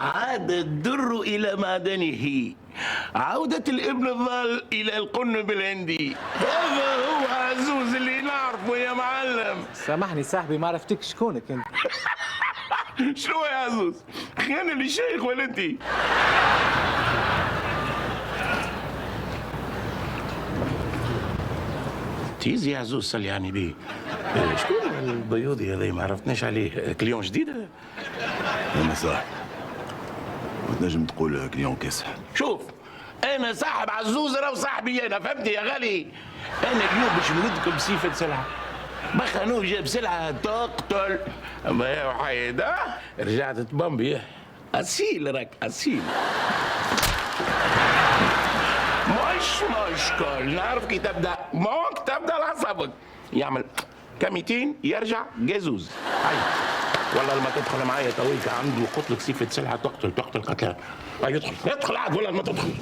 عاد الدر إلى معدنه، عودة الابن الضال إلى القنب الهندي. هذا هو عزوز اللي نعرفه يا معلم. سامحني صاحبي، ما عرفتك شكونك انت. شنو يا عزوز؟ خيانة للشيخ ولا انت؟ تيزي يا عزوز صلي يعني بيه. شكون البيوضي هذا ما عرفناش عليه؟ كليون جديد؟ انا صاحب، وتنجم تقول كليون كاسح. شوف انا صاحب عزوز راهو صاحبي انا، فهمتي يا غالي؟ انا اليوم باش نردكم بصفه سلعه. بخنوه جاب سلعه تقتل، اما يا وحيد رجعت تبمبي. اصيل راك اصيل. مش مشكل، نعرف كي تبدا مونك تبدا لعصبك. يعمل كميتين يرجع جازوز. هاي والله لما تدخل معايا تويك عنده قتلك صفه سلعه تقتل قتلها. هاي ادخل عاد ولا ما تدخل.